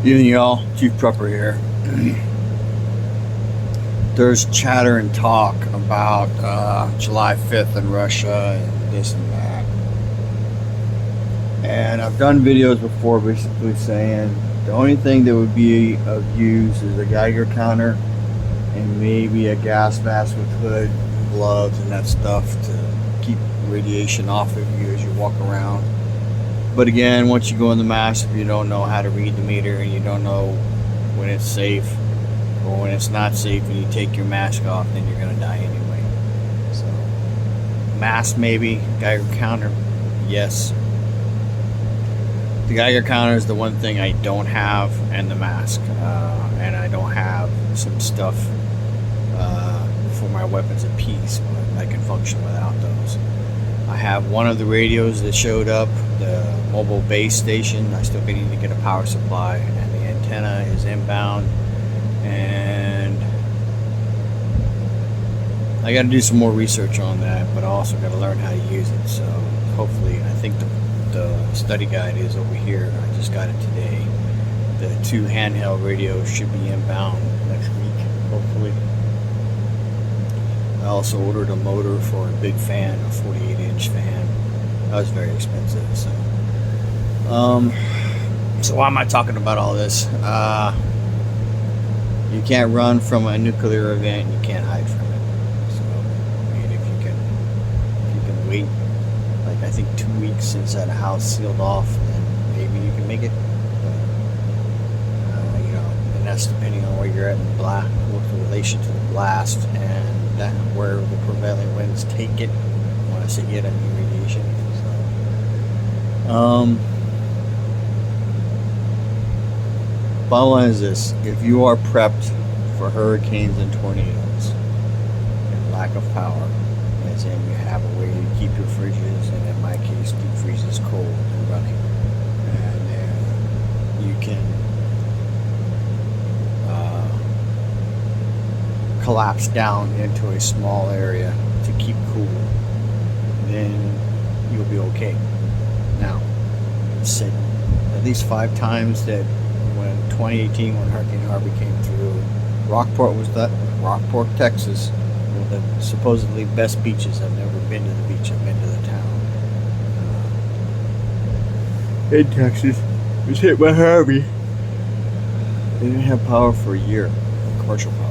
Evening, y'all. Chief Prepper here. There's chatter and talk about July 5th in Russia and this and that. And I've done videos before basically saying the only thing that would be of use is a Geiger counter and maybe a gas mask with hood, gloves, and that stuff to keep radiation off of you as you walk around. But again, once you go in the mask, if you don't know how to read the meter and you don't know when it's safe or when it's not safe and you take your mask off, then you're going to die anyway. So, mask maybe, Geiger counter, yes. The Geiger counter is the one thing I don't have, and the mask. And I don't have some stuff for my weapons of peace, but I can function without those. I have one of the radios that showed up, the mobile base station. I still need to get a power supply, and the antenna is inbound, and I got to do some more research on that, but I also got to learn how to use it. So hopefully, I think the study guide is over here. I just got it today. The 2 handheld radios should be inbound next week, hopefully. I also ordered a motor for a big fan, a 48-inch fan. That was very expensive. So why am I talking about all this? You can't run from a nuclear event. You can't hide from it. So I mean, if you can wait, like I think 2 weeks inside a house sealed off, then maybe you can make it. But, and that's depending on where you're at in with relation to the blast and where the prevailing winds take it. When I say get, I mean radiation. So, bottom line is this: if you are prepped for hurricanes and tornadoes and lack of power, as in you have a way to keep your fridges, and in my case, deep freezes cold and running, and then you can collapse down into a small area to keep cool, then you'll be okay. Now, I've said at least 5 times that when 2018, when Hurricane Harvey came through, Rockport, Texas, one of the supposedly best beaches. I've never been to the beach, I've been to the town. In Texas, was hit by Harvey. They didn't have power for a year, commercial power.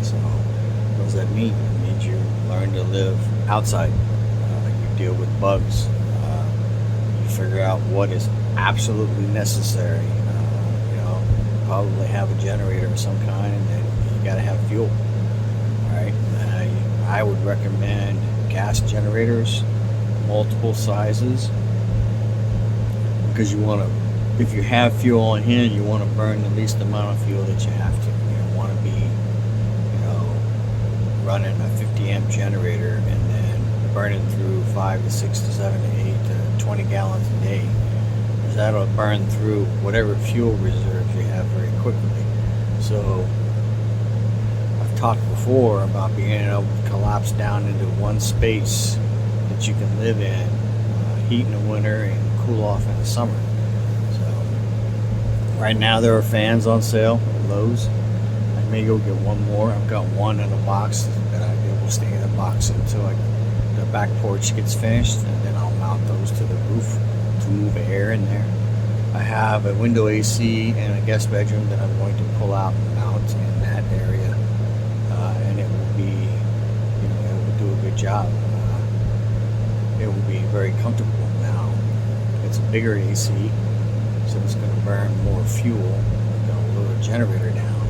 So, what does that mean? It means you learn to live outside. You deal with bugs. You figure out what is absolutely necessary. Probably have a generator of some kind, and then you got to have fuel. All right. I would recommend gas generators, multiple sizes, because you want to. If you have fuel on hand, you want to burn the least amount of fuel that you have to. You don't want to be, running a 50 amp generator and then burning through 5 to 6 to 7 to 8 to 20 gallons a day. Because that'll burn through whatever fuel reserves you have very quickly. So I've talked before about being able to collapse down into one space that you can live in, heat in the winter and cool off in the summer. So right now there are fans on sale at Lowe's. I may go get one more. I've got one in a box that I will stay in the box until the back porch gets finished, and then I'll mount those to the roof to move air in there. I have a window AC and a guest bedroom that I'm going to pull out and mount in that area, and it will be, it will do a good job. It will be very comfortable. Now, it's a bigger AC, so it's going to burn more fuel. I'm going to lower the generator down.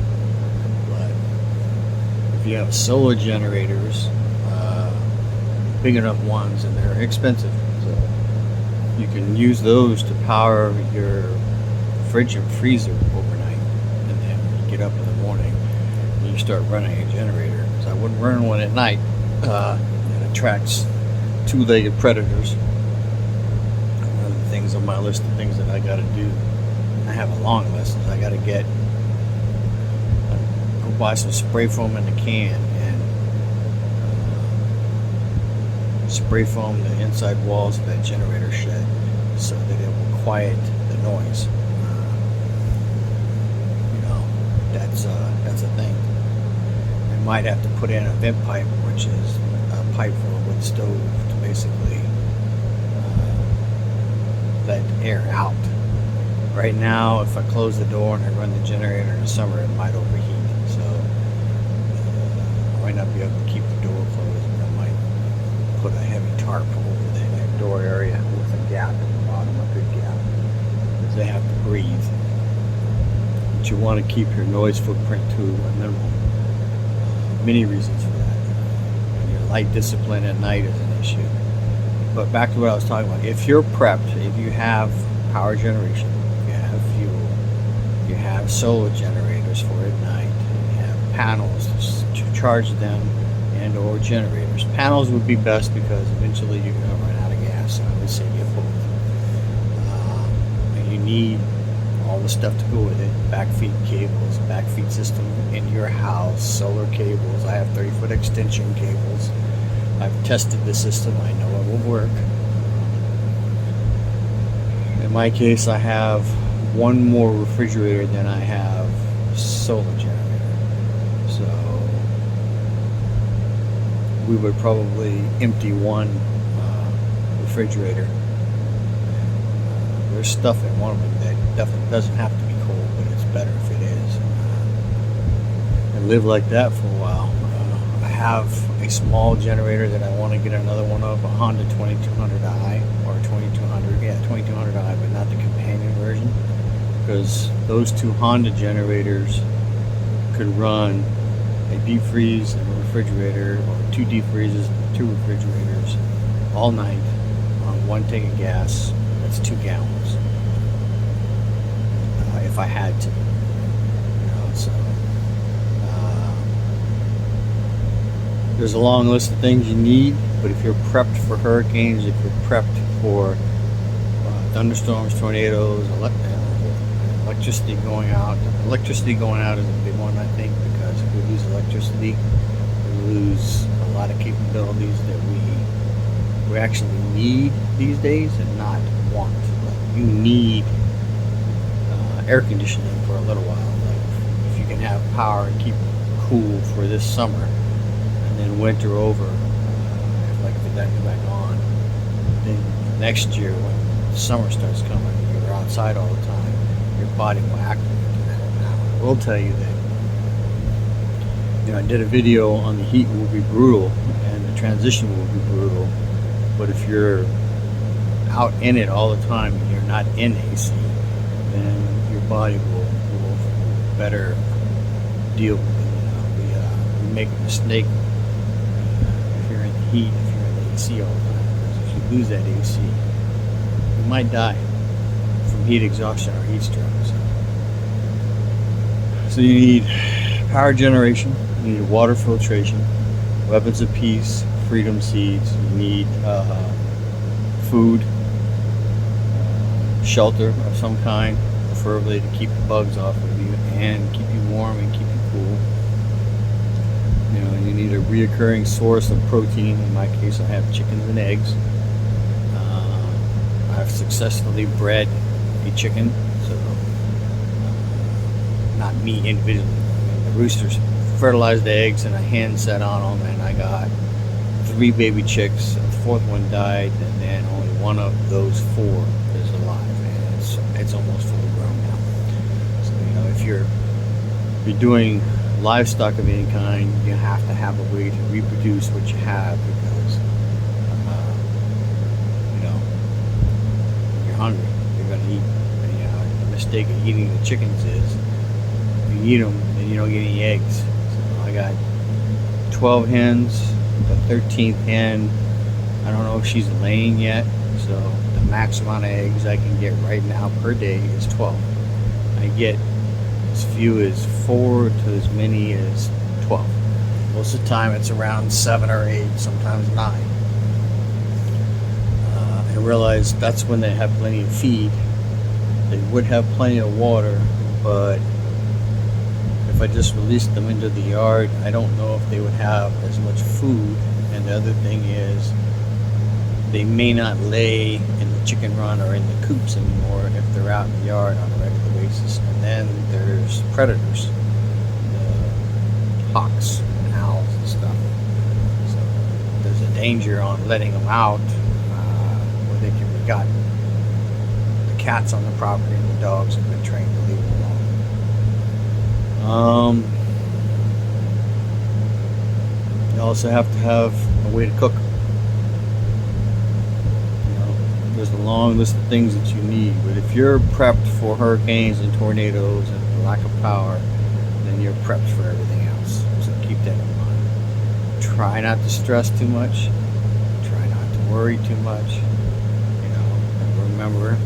But if you have solar generators, big enough ones, and they're expensive, so you can use those to power your fridge and freezer overnight, and then when you get up in the morning and you start running a generator. Because I wouldn't run one at night. It attracts 2-legged predators. One of the things on my list of things that I got to do, I have a long list, is I got to go buy some spray foam in the can and spray foam the inside walls of that generator shed so that it will quiet the noise. might have to put in a vent pipe, which is a pipe for a wood stove to basically let air out. Right now, if I close the door and I run the generator in the summer, it might overheat. So I might not be able to keep the door closed, but I might put a heavy tarp over that door area with a gap at the bottom, a good gap, because they have to breathe. But you want to keep your noise footprint to a minimum. Many reasons for that. Your light discipline at night is an issue. But back to what I was talking about. If you're prepped, if you have power generation, you have fuel, you have solar generators for at night, you have panels to charge them and or generators. Panels would be best because eventually you're going to run out of gas. So I would say get both. And you need all the stuff to go with it. Backfeed cables, backfeed system in your house, solar cables. I have 30-foot extension cables. I've tested the system. I know it will work. In my case, I have one more refrigerator than I have solar generator. So we would probably empty one refrigerator. There's stuff in one of them that definitely doesn't have to be cold, but it's better if it is. And live like that for a while. I have a small generator that I want to get another one of, a Honda 2200i or 2200, yeah, 2200i, but not the companion version, because those two Honda generators could run a deep freeze and a refrigerator, or two deep freezes and two refrigerators all night on one tank of gas. That's 2 gallons. If I had to, so there's a long list of things you need. But if you're prepped for hurricanes, if you're prepped for thunderstorms, tornadoes, electricity going out is a big one, I think, because if we lose electricity, we lose a lot of capabilities that we actually need these days and not want. Like, you need air conditioning for a little while. Like, if you can have power and keep cool for this summer, and then winter over, if it doesn't go back on, then next year when summer starts coming and you're outside all the time, your body will acclimate to that. Now, I will tell you that, I did a video on the heat will be brutal and the transition will be brutal, but if you're out in it all the time and you're not in AC, then your body will better deal with it. We make a mistake if you're in the heat, if you're in the AC all the time, because if you lose that AC, you might die from heat exhaustion or heat stroke. So you need power generation, you need water filtration, weapons of peace, freedom seeds, you need food, shelter of some kind, preferably to keep the bugs off of you and keep you warm and keep you cool. You need a reoccurring source of protein. In my case, I have chickens and eggs. I've successfully bred a chicken, so not me individually. The roosters fertilized the eggs and I hand set on them, and I got 3 baby chicks. The 4th one died, and then only one of those 4 is alive, and it's almost fully grown now. So if you're doing livestock of any kind, you have to have a way to reproduce what you have, because when you're hungry, you're going to eat. And, the mistake of eating the chickens is if you eat them, then you don't get any eggs. So I got 12 hens. The 13th hen, I don't know if she's laying yet, so the max amount of eggs I can get right now per day is 12. I get as few as 4 to as many as 12. Most of the time it's around 7 or 8, sometimes 9. I realized that's when they have plenty of feed. They would have plenty of water, but if I just released them into the yard, I don't know if they would have as much food. And the other thing is, they may not lay in the chicken run or in the coops anymore if they're out in the yard on a regular basis. And then there's predators, the hawks and owls. danger on letting them out, where they can be gotten. The cats on the property and the dogs have been trained to leave them alone. You also have to have a way to cook. There's a long list of things that you need, but if you're prepped for hurricanes and tornadoes and lack of power, then you're prepped for everything else. So keep that in mind. Try not to stress too much. Try not to worry too much. And remember,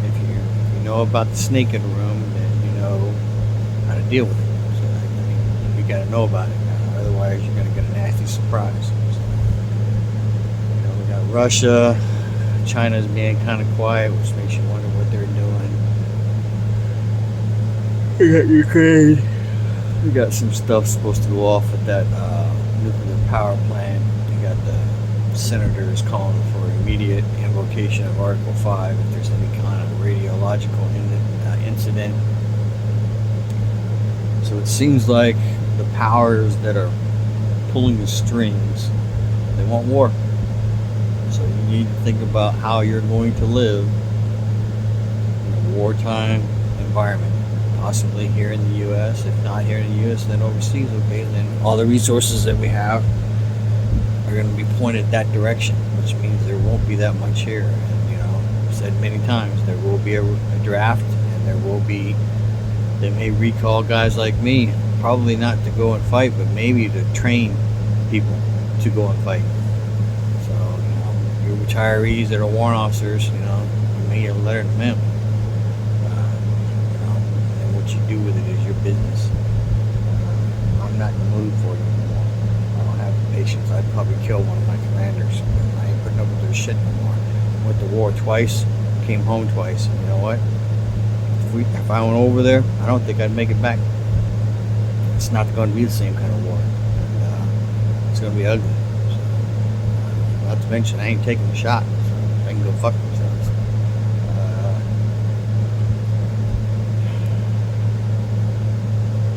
if you know about the snake in the room, then you know how to deal with it. So you got to know about it. Otherwise, you're going to get a nasty surprise. So, we got Russia. China's being kind of quiet, which makes you wonder what they're doing. We got Ukraine. We got some stuff supposed to go off at that nuclear power plant. You got the senators calling for immediate invocation of Article 5 if there's any kind of radiological incident. So it seems like the powers that are pulling the strings, they want war. So you need to think about how you're going to live in a wartime environment. Possibly here in the U.S. If not here in the U.S., then overseas. Okay, then all the resources that we have are going to be pointed that direction, which means there won't be that much here. And I've said many times, there will be a draft, and they may recall guys like me, probably not to go and fight, but maybe to train people to go and fight. Your retirees that are warrant officers, you may get a letter from them. And what you do with it is your business. I'm not in the mood for it anymore. I don't have the patience. I'd probably kill one of my commanders. I ain't putting up with their shit anymore. Went to war twice, came home twice. And you know what? If I went over there, I don't think I'd make it back. It's not going to be the same kind of war. And, it's going to be ugly. Not to mention, I ain't taking a shot, so I can go fuck themselves.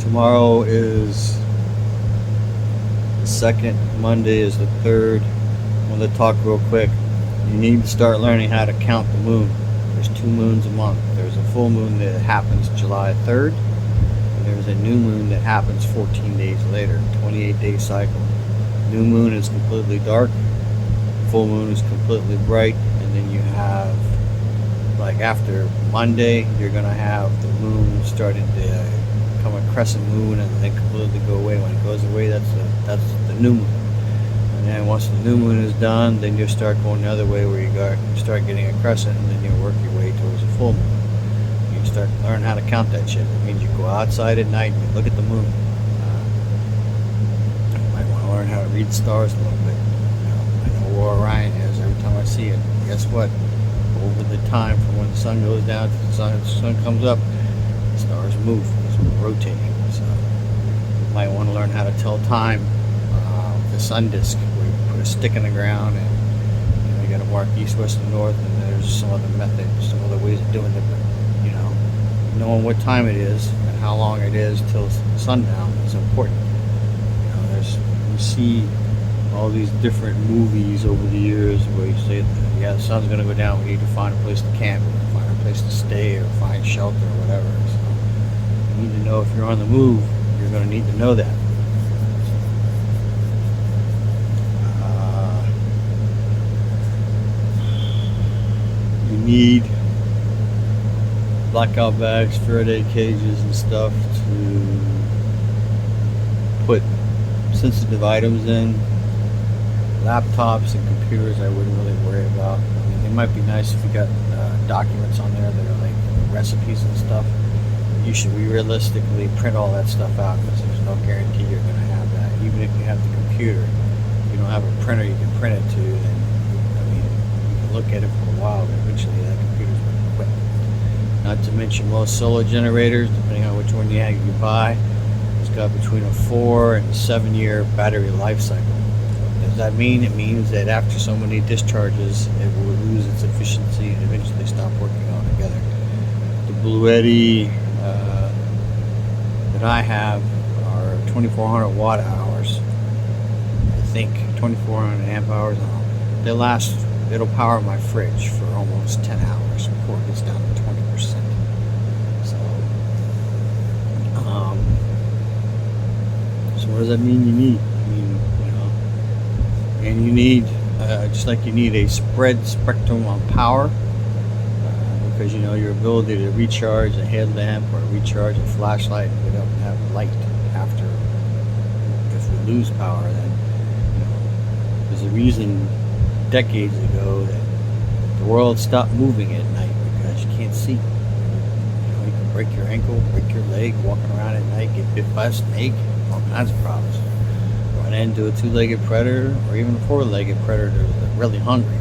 Tomorrow is the 2nd, Monday is the 3rd. I want to talk real quick. You need to start learning how to count the moon. There's 2 moons a month. There's a full moon that happens July 3rd, and there's a new moon that happens 14 days later, 28-day cycle. New moon is completely dark. Full moon is completely bright, and then you have, like after Monday, you're gonna have the moon starting to become a crescent moon and then completely go away. When it goes away, that's the new moon. And then once the new moon is done, then you start going the other way, where you start getting a crescent, and then you work your way towards a full moon. You start to learn how to count that shit. It means you go outside at night and you look at the moon. You might want to learn how to read the stars a little bit. Where Orion is every time I see it. Guess what? Over the time from when the sun goes down to the sun comes up, the stars move because we're rotating. So you might want to learn how to tell time with the sun disk, where you put a stick in the ground and you got to mark east, west, and north, and there's some other method, some other ways of doing it. But knowing what time it is and how long it is till sundown is important. You see all these different movies over the years where you say, the sun's going to go down, we need to find a place to camp, or find a place to stay, or find shelter, or whatever. So you need to know if you're on the move, you're going to need to know that. You need blackout bags, Faraday cages, and stuff to put sensitive items in. Laptops and computers I wouldn't really worry about. It might be nice if you got documents on there that are like recipes and stuff. You should realistically print all that stuff out, because there's no guarantee you're going to have that. Even if you have the computer, if you don't have a printer you can print it to, then you can look at it for a while, but eventually that computer's going to quit. Not to mention most solar generators, depending on which one you buy, it's got between a 4 and 7 year battery life cycle. Does that mean? It means that after so many discharges, it will lose its efficiency and eventually stop working altogether. The Blue that I have are 2400 watt hours, I think. 2400 amp hours. It'll power my fridge for almost 10 hours before it gets down to 20%. So, so what does that mean you need? I mean, and you need, just like you need a spread spectrum on power, because your ability to recharge a headlamp or recharge a flashlight and get up and have light after, if we lose power, then there's a reason decades ago that the world stopped moving at night because you can't see. You can break your ankle, break your leg walking around at night, get bit by a snake, all kinds of problems. Run into a two-legged predator or even a four-legged predator that's really hungry.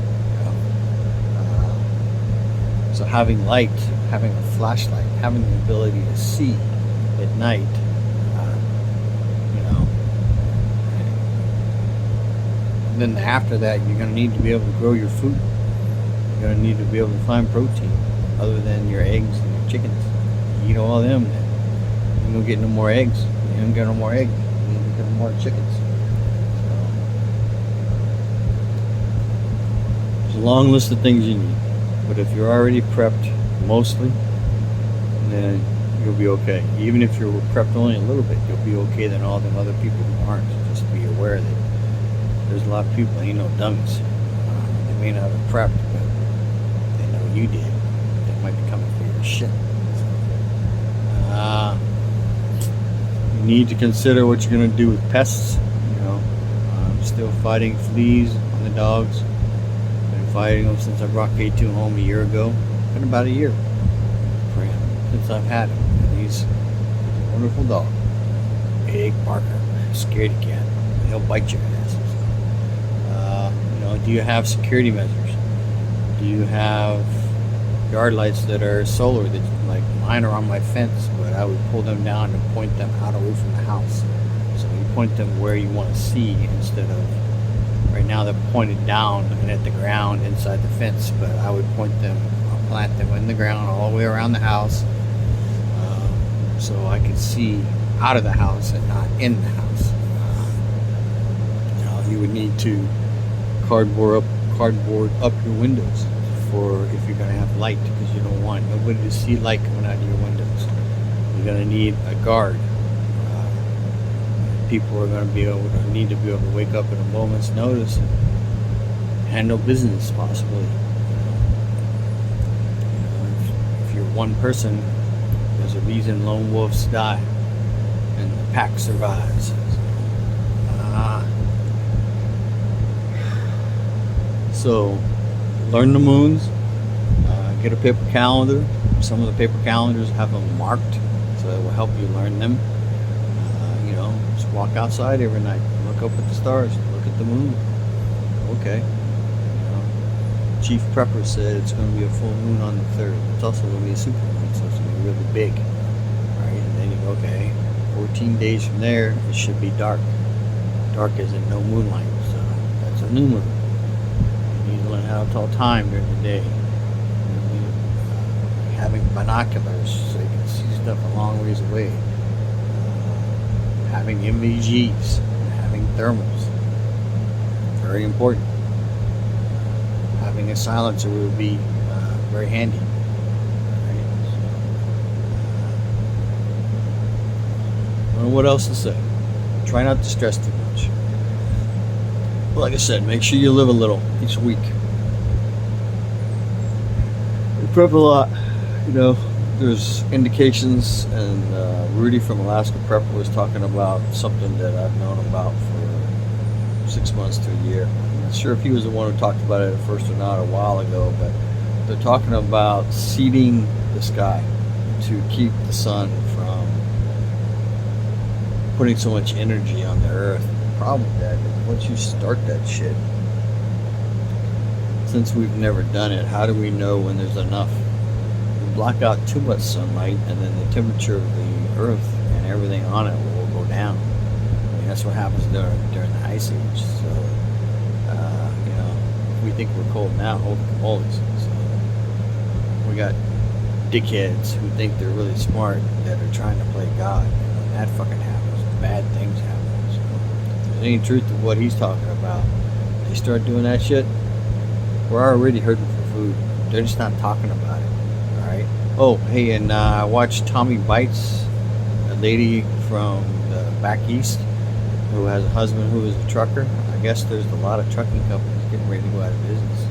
So having light, having a flashlight, having the ability to see at night, and then after that, you're going to need to be able to grow your food. You're going to need to be able to find protein other than your eggs and your chickens. You eat all them, then you don't get no more eggs. You don't get no more eggs. You don't get no more chickens. There's a long list of things you need. But if you're already prepped mostly, then you'll be okay. Even if you're prepped only a little bit, you'll be okay than all them other people who aren't. Just be aware that there's a lot of people that ain't no dummies. They may not have prepped, but they know you did. They might be coming for your shit. You need to consider what you're going to do with pests. I'm still fighting fleas on the dogs. Fighting them since I brought K2 home a year ago. Been about a year for him since I've had him. And he's a wonderful dog. Big barker, scaredy cat. He'll bite your ass. Do you have security measures? Do you have yard lights that are solar? That, like mine are on my fence, but I would pull them down and point them out away from the house. So you point them where you want to see instead of. Right now they're pointed down and at the ground inside the fence, but I would point them, I'll plant them in the ground all the way around the house, so I could see out of the house and not in the house. You would need to cardboard up your windows for if you're going to have light, because you don't want nobody to see light coming out of your windows. You're going to need a guard. People are going to need to be able to wake up at a moment's notice and handle business, possibly. If you're one person, there's a reason lone wolves die and the pack survives. So learn the moons. Get a paper calendar. Some of the paper calendars have them marked, so it will help you learn them. Just walk outside every night, look up at the stars, look at the moon. Okay. Chief Prepper said it's going to be a full moon on the 3rd. It's also going to be a super moon, so it's going to be really big. Right? And then you go, okay, 14 days from there, it should be dark. Dark as in no moonlight, so that's a new moon. You need to learn how to tell time during the day. Having binoculars so you can see stuff a long ways away. Having MVGs, having thermals, very important. Having a silencer would be very handy. Right? Well, what else to say? Try not to stress too much. Well, like I said, make sure you live a little each week. We prep a lot, There's indications, and Rudy from Alaska Prepper was talking about something that I've known about for 6 months to a year. I'm not sure if he was the one who talked about it at first or not a while ago, but they're talking about seeding the sky to keep the sun from putting so much energy on the earth. The problem with that is once you start that shit, since we've never done it, how do we know when there's enough? Block out too much sunlight, and then the temperature of the earth and everything on it will go down. That's what happens during the ice age. So we think we're cold now, holy moly's. So we got dickheads who think they're really smart that are trying to play God. That fucking happens. Bad things happen. So if there's any truth to what he's talking about, they start doing that shit, we're already hurting for food. They're just not talking about it. All right. Oh, hey, and I watched Tommy Bites, a lady from the back east who has a husband who is a trucker. I guess there's a lot of trucking companies getting ready to go out of business.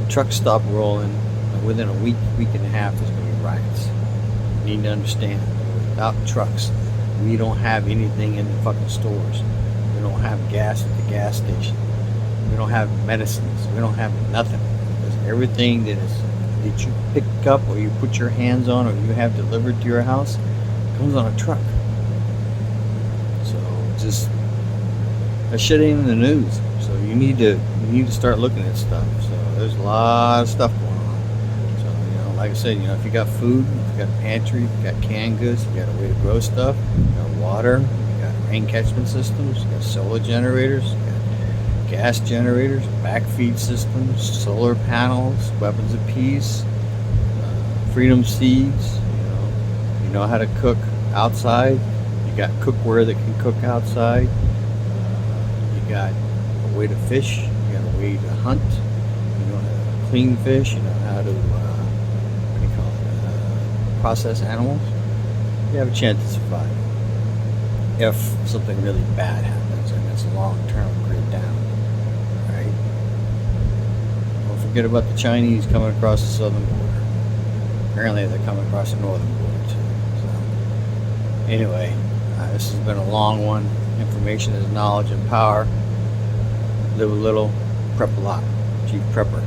Trucks stop rolling, and within a week and a half, there's going to be riots. You need to understand, without trucks, we don't have anything in the fucking stores. We don't have gas at the gas station. We don't have medicines. We don't have nothing. Because everything that you pick up or you put your hands on or you have delivered to your house comes on a truck. So just that shit ain't in the news. So you need to start looking at stuff. So there's a lot of stuff going on. So like I said, if you got food, if you got a pantry, if you got canned goods, if you got a way to grow stuff, you got water, you got rain catchment systems, you got solar generators, you got gas generators, backfeed systems, solar panels, weapons of peace, freedom seeds. You know how to cook outside. You got cookware that can cook outside. You got a way to fish. You got a way to hunt. You know how to clean fish. You know how to process animals. You have a chance to survive if something really bad happens and it's long-term grid down. Right? Don't forget about the Chinese coming across the southern border. Apparently they're coming across the northern border too. So anyway, this has been a long one. Information is knowledge and power. Live a little, prep a lot. Chief Prepper.